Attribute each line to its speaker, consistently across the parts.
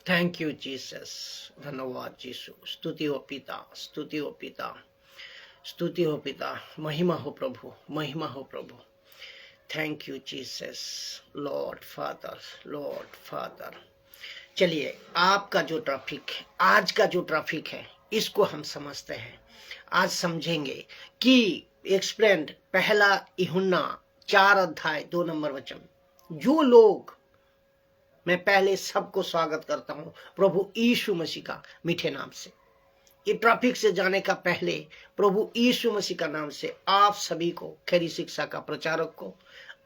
Speaker 1: Thank you Jesus. धन्यवाद यीशु। स्तुति हो पिता, स्तुति हो पिता, स्तुति हो पिता। महिमा हो प्रभु, महिमा हो प्रभु। Thank you Jesus. Lord Father, Lord Father. चलिए, आपका जो ट्रैफिक है, आज का जो ट्रैफिक है, इसको हम समझते हैं। आज समझेंगे कि एक्सप्लेन्ड पहला यूहन्ना 4:2 जो लोग, मैं पहले सबको स्वागत करता हूं प्रभु यीशु मसीह का मीठे नाम से। ये ट्रैफिक से जाने का पहले प्रभु यीशु मसीह का नाम से आप सभी को, खरी शिक्षा का प्रचारक को,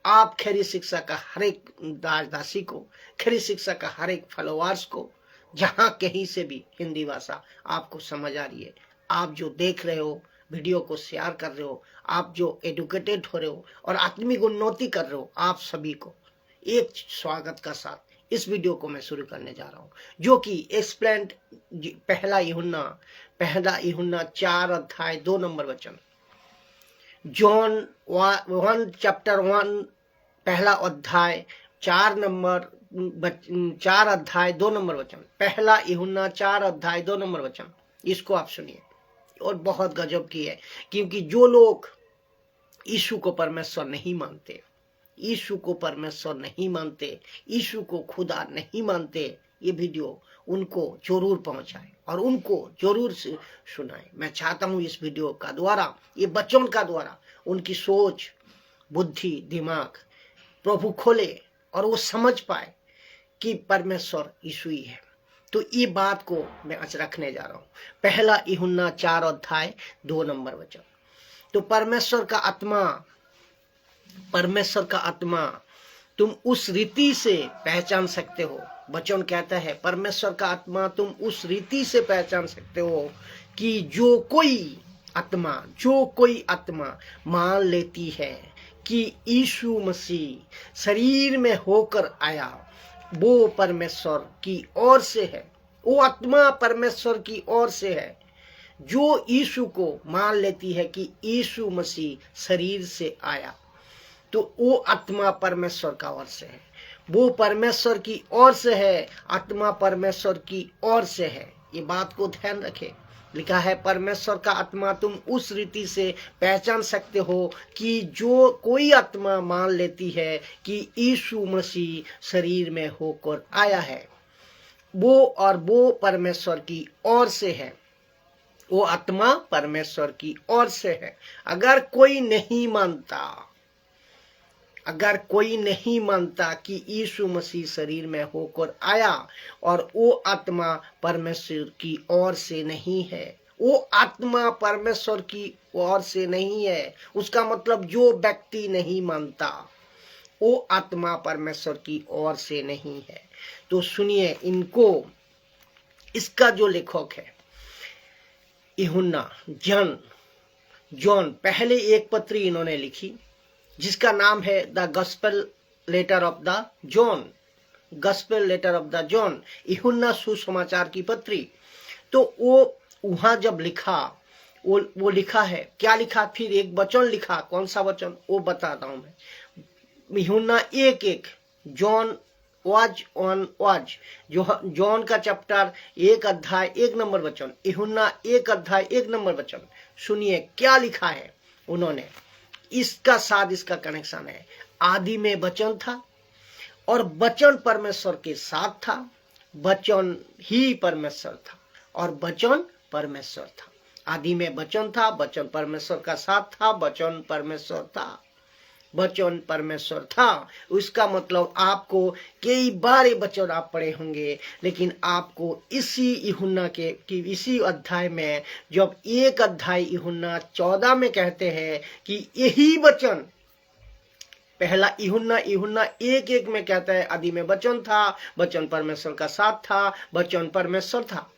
Speaker 1: आप खरी शिक्षा का हर एक दासी को, खरी शिक्षा का हर एक फॉलोअर्स को, जहां कहीं से भी हिंदी भाषा आपको समझ आ रही है, आप जो देख रहे हो, वीडियो को शेयर कर रहे हो, आप जो एडुकेटेड हो रहे हो और आत्मिक उन्नति कर रहे हो, आप सभी को एक स्वागत का साथ इस वीडियो को मैं शुरू करने जा रहा हूं, जो कि एक्सप्लेन्ड पहला यूहन्ना 4:2 जॉन 1 चैप्टर 1 पहला अध्याय 4:2 पहला यूहन्ना 4:2 इसको आप सुनिए और बहुत गजब की है, क्योंकि जो लोग यीशु को परमेश्वर नहीं मानते, यीशु को परमेश्वर नहीं मानते, यीशु को खुदा नहीं मानते, ये वीडियो उनको जरूर पहुंचाए और उनको जरूर सुनाए। मैं चाहता हूं इस वीडियो का द्वारा, ये बच्चों का द्वारा उनकी सोच, बुद्धि, दिमाग प्रभु खोले और वो समझ पाए कि परमेश्वर यीशु ही है। तो ये बात को मैं आज रखने जा रहा हूं। पहला यूहन्ना 4:2 तो परमेश्वर का आत्मा तुम उस रीति से पहचान सकते हो। वचन कहता है परमेश्वर का आत्मा तुम उस रीति से पहचान सकते हो कि जो कोई आत्मा मान लेती है कि यीशु मसीह शरीर में होकर आया, वो परमेश्वर की ओर से है, वो आत्मा परमेश्वर की ओर से है। जो यीशु को मान लेती है कि यीशु मसीह शरीर से आया, तो वो आत्मा परमेश्वर का ओर से है, वो परमेश्वर की ओर से है, आत्मा परमेश्वर की ओर से है। ये बात को ध्यान रखें। लिखा है परमेश्वर का आत्मा तुम उस रीति से पहचान सकते हो कि जो कोई आत्मा मान लेती है कि यीशु मसीह शरीर में होकर आया है, वो परमेश्वर की ओर से है, वो आत्मा परमेश्वर की ओर से है। अगर कोई नहीं मानता कि यीशु मसीह शरीर में होकर आया और वो आत्मा परमेश्वर की ओर से नहीं है, वो आत्मा परमेश्वर की ओर से नहीं है, उसका मतलब जो व्यक्ति नहीं मानता, वो आत्मा परमेश्वर की ओर से नहीं है। तो सुनिए इनको, इसका जो लेखक है यूहन्ना जॉन पहले एक पत्री इन्होंने लिखी जिसका नाम है the gospel letter of the John, gospel letter of the John, यूहन्ना सुसमाचार की पत्री। तो वो वहां जब लिखा, वो लिखा है, क्या लिखा, फिर एक वचन लिखा, कौन सा वचन वो बताता हूं मैं। यूहन्ना 1:1 जॉन जॉन का चैप्टर 1:1 यूहन्ना 1:1 सुनिए क्या लिखा है उन्होंने। इसका साथ इसका कनेक्शन है। आदि में वचन था और वचन परमेश्वर के साथ था, वचन ही परमेश्वर था और वचन परमेश्वर था। आदि में वचन था, वचन परमेश्वर का साथ था, वचन परमेश्वर था, वचन परमेश्वर था। उसका मतलब आपको कई बार ये वचन आप पढ़े होंगे, लेकिन आपको इसी यूहन्ना के इसी अध्याय में, जब 1 यूहन्ना 14 में कहते हैं कि यही वचन, पहला यूहन्ना 1:1 में कहता है आदि में वचन था, वचन परमेश्वर का साथ था, वचन परमेश्वर था।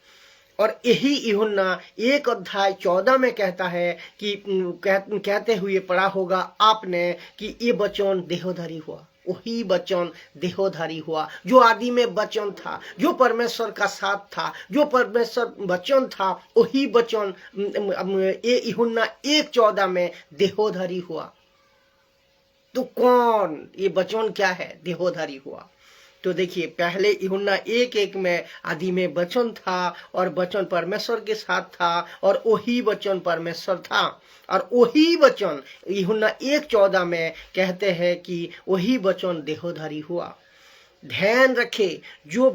Speaker 1: और यही यूहन्ना 1:14 में कहता है कि कहते हुए पढ़ा होगा आपने कि ये वचन देहोधारी हुआ, वही वचन देहोधारी हुआ जो आदि में वचन था, जो परमेश्वर का साथ था, जो परमेश्वर वचन था, वही वचन ये यूहन्ना 1:14 में देहोधारी हुआ। तो कौन, ये वचन क्या है, देहोधारी हुआ। तो देखिए पहले यूहन्ना 1:1 में आदि में वचन था और वचन परमेश्वर के साथ था और वही वचन परमेश्वर था, और वही वचन यूहन्ना 1:14 में कहते हैं कि वही वचन देहधारी हुआ। ध्यान रखे, जो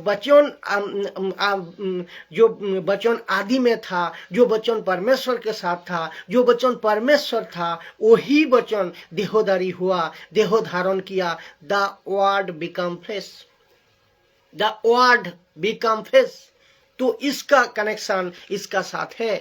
Speaker 1: वचन आदि में था, जो वचन परमेश्वर के साथ था, जो वचन परमेश्वर था, वही वचन देहधारी हुआ, देह धारण किया। The word become flesh, the word become flesh. तो इसका कनेक्शन इसका साथ है।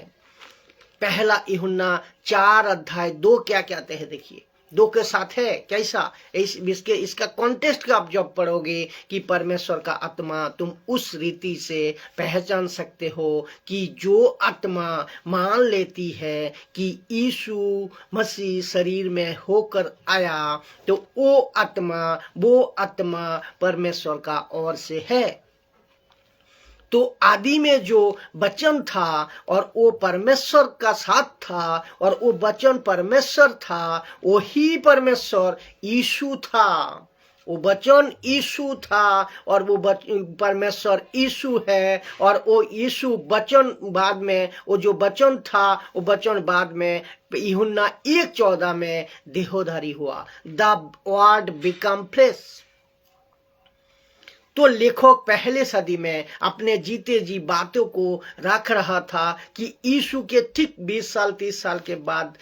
Speaker 1: पहला यूहन्ना 4:2 क्या कहते हैं, देखिए 2 के साथ है कैसा, इसका कॉन्टेक्स्ट का आप जब पढ़ोगे कि परमेश्वर का आत्मा तुम उस रीति से पहचान सकते हो कि जो आत्मा मान लेती है कि यीशु मसीह शरीर में होकर आया, तो वो आत्मा परमेश्वर का ओर से है। तो आदि में जो वचन था और वो परमेश्वर का साथ था और वो वचन परमेश्वर था, वही परमेश्वर यीशु था। वो वचन यीशु था और वो परमेश्वर यीशु है, और वो यीशु वचन बाद में, वो जो वचन था वो वचन बाद में यूहन्ना 1:14 में देहधारी हुआ। The word become flesh. तो लेखक पहले सदी में अपने जीते जी बातों को रख रहा था कि यीशु के ठीक 20 साल 30 साल के बाद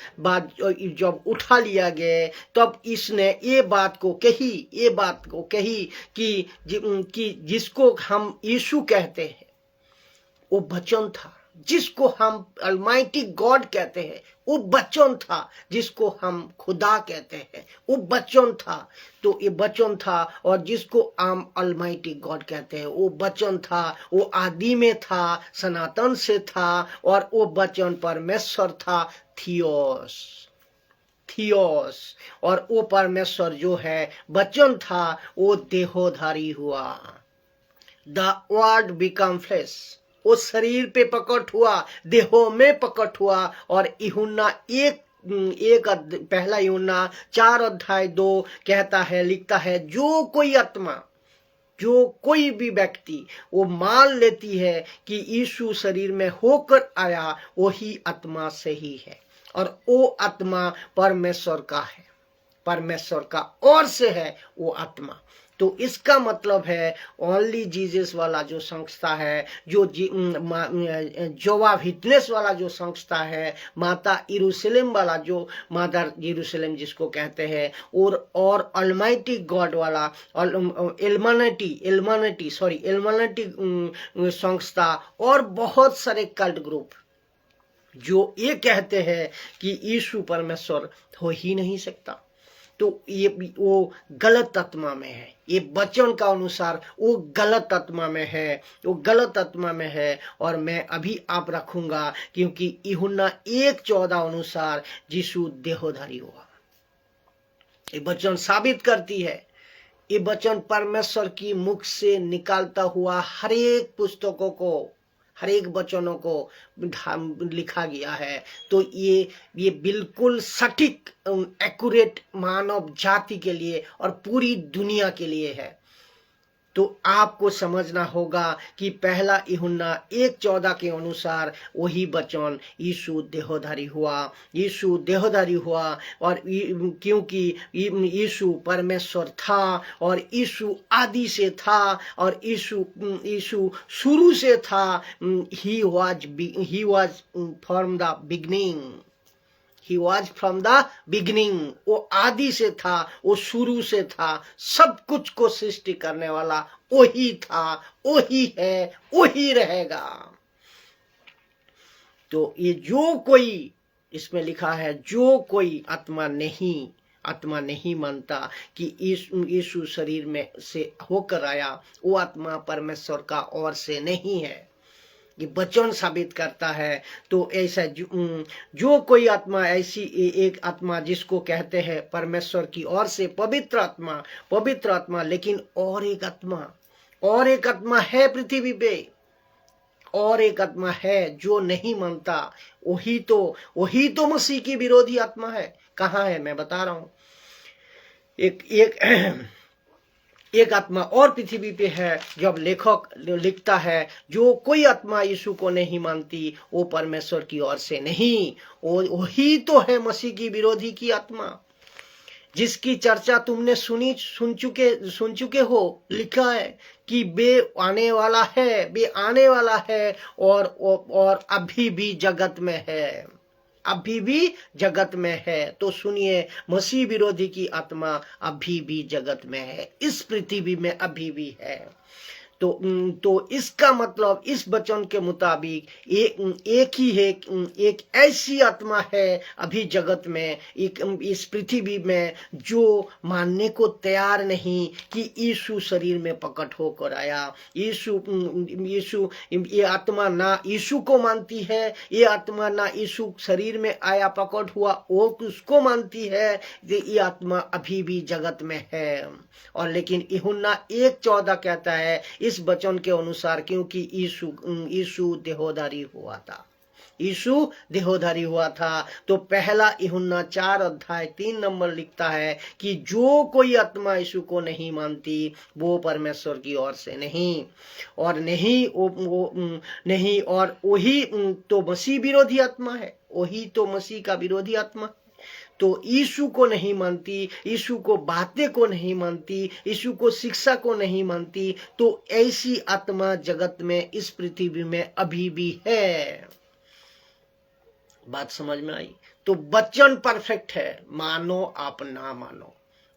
Speaker 1: जब उठा लिया गया, तब इसने ये बात को कही कि जिसको हम यीशु कहते हैं वो वचन था, जिसको हम अलमाइटी गॉड कहते हैं वो वचन था, जिसको हम खुदा कहते हैं वो वचन था। तो ये वचन था, और जिसको हम अलमाइटी गॉड कहते हैं वो वचन था, वो आदि में था, सनातन से था, और वो वचन परमेश्वर था, थियोस। और वो परमेश्वर जो है वचन था, वो देहधारी हुआ। The word become flesh. वो शरीर पे प्रकट हुआ, देहों में प्रकट हुआ। और यूहन्ना पहला यूहन्ना 4:2 कहता है, लिखता है, जो कोई भी व्यक्ति वो मान लेती है कि यीशु शरीर में होकर आया, वही आत्मा से ही है, और वो आत्मा परमेश्वर का है, परमेश्वर का ओर से है वो आत्मा। तो इसका मतलब है ओनली जीसस वाला जो संस्था है, जो जोवा विटनेस वाला जो संस्था है, माता यरूशलेम वाला जो मदर यरूशलेम जिसको कहते हैं, और अलमाइटी गॉड वाला एल्मानिटी संस्था, और बहुत सारे कल्ट ग्रुप जो ये कहते हैं कि यीशु परमेश्वर हो ही नहीं सकता। तो ये वो गलत आत्मा में है, ये वचन का अनुसार वो गलत आत्मा में है, वो गलत आत्मा में है। और मैं अभी आप रखूंगा, क्योंकि यूहन्ना 1:14 अनुसार यीशु देहधारी हुआ। ये वचन साबित करती है, ये वचन परमेश्वर की मुख से निकालता हुआ हर एक पुस्तकों को, हर एक वचनों को लिखा गया है। तो ये बिल्कुल सटीक एक्यूरेट मानव जाति के लिए और पूरी दुनिया के लिए है। तो आपको समझना होगा कि पहला यूहन्ना 1:14 के अनुसार वही वचन यीशु देहधारी हुआ, और क्योंकि यीशु परमेश्वर था, और यीशु आदि से था, और यीशु शुरू से था। He was from the beginning, He was from the beginning। वो आदि से था, वो शुरू से था, सब कुछ को सृष्टि करने वाला वही था, वही है, वही रहेगा। तो ये जो कोई, इसमें लिखा है, जो कोई आत्मा नहीं मानता कि यीशु शरीर में से होकर आया, वो आत्मा परमेश्वर का ओर से नहीं है। ये वचन साबित करता है। तो ऐसा जो कोई आत्मा, ऐसी एक आत्मा जिसको कहते हैं परमेश्वर की ओर से पवित्र आत्मा, लेकिन और एक आत्मा है पृथ्वी पे, और एक आत्मा है जो नहीं मानता, वही तो मसीह की विरोधी आत्मा है। कहाँ है, मैं बता रहा हूं। एक एक आत्मा और पृथ्वी पे है। जब लेखक लिखता है जो कोई आत्मा यीशु को नहीं मानती वो परमेश्वर की ओर से नहीं, वही तो है मसीह की विरोधी की आत्मा, जिसकी चर्चा तुमने सुन चुके हो। लिखा है कि वे आने वाला है और अभी भी जगत में है, अभी भी जगत में है। तो सुनिए, मसीह विरोधी की आत्मा अभी भी जगत में है, इस पृथ्वी में अभी भी है। तो इसका मतलब इस वचन के मुताबिक एक ही है, एक ऐसी आत्मा है अभी जगत में, इस पृथ्वी में, जो मानने को तैयार नहीं कि यीशु शरीर में प्रकट होकर आया। यीशु ये आत्मा ना यीशु को मानती है, ये आत्मा ना यीशु शरीर में आया प्रकट हुआ वो उसको मानती है। ये आत्मा अभी भी जगत में है। और लेकिन यूहन्ना 1:14 कहता है इस वचन के अनुसार, क्योंकि यीशु देहोधारी हुआ था, यीशु देहोधारी हुआ था। तो पहला यूहन्ना 4:3 लिखता है कि जो कोई आत्मा यीशु को नहीं मानती वो परमेश्वर की ओर से नहीं, और नहीं और वही तो मसीह विरोधी आत्मा है, वही तो मसीह का विरोधी आत्मा। तो यीशु को नहीं मानती, यीशु को बातें को नहीं मानती, यीशु को शिक्षा को नहीं मानती, तो ऐसी आत्मा जगत में, इस पृथ्वी में अभी भी है। बात समझ में आई? तो वचन परफेक्ट है, मानो आप ना मानो,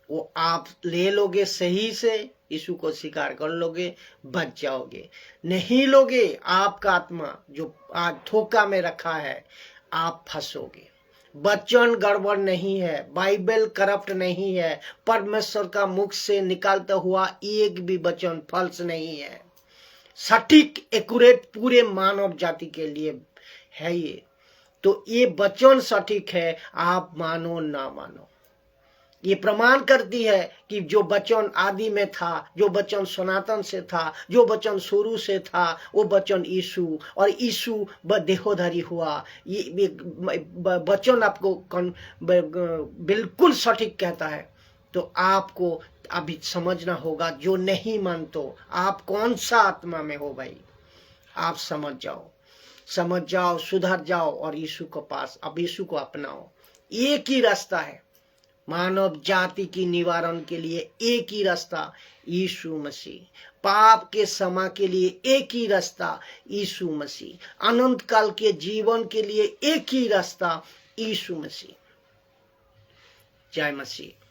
Speaker 1: वो आप ले लोगे सही से, यीशु को स्वीकार कर लोगे, बच जाओगे। नहीं लोगे, आपका आत्मा जो आज धोखा में रखा है, आप फंसोगे। वचन गड़बड़ नहीं है, बाइबल करप्ट नहीं है, परमेश्वर का मुख से निकालता हुआ एक भी वचन फल्स नहीं है, सटीक एक्यूरेट पूरे मानव जाति के लिए है ये। तो ये वचन सटीक है, आप मानो ना मानो। ये प्रमाण करती है कि जो वचन आदि में था, जो वचन सनातन से था, जो वचन शुरू से था, वो वचन यीशु, और यीशु देहोधारी हुआ। ये वचन आपको बिल्कुल सटीक कहता है। तो आपको अभी समझना होगा, जो नहीं मानते आप कौन सा आत्मा में हो भाई, आप समझ जाओ, सुधर जाओ और यीशु के पास, अब यीशु को अपनाओ। एक ही रास्ता है मानव जाति की निवारण के लिए, एक ही रास्ता यीशु मसीह। पाप के क्षमा के लिए एक ही रास्ता यीशु मसीह। अनंत काल के जीवन के लिए एक ही रास्ता यीशु मसीह। जय मसीह।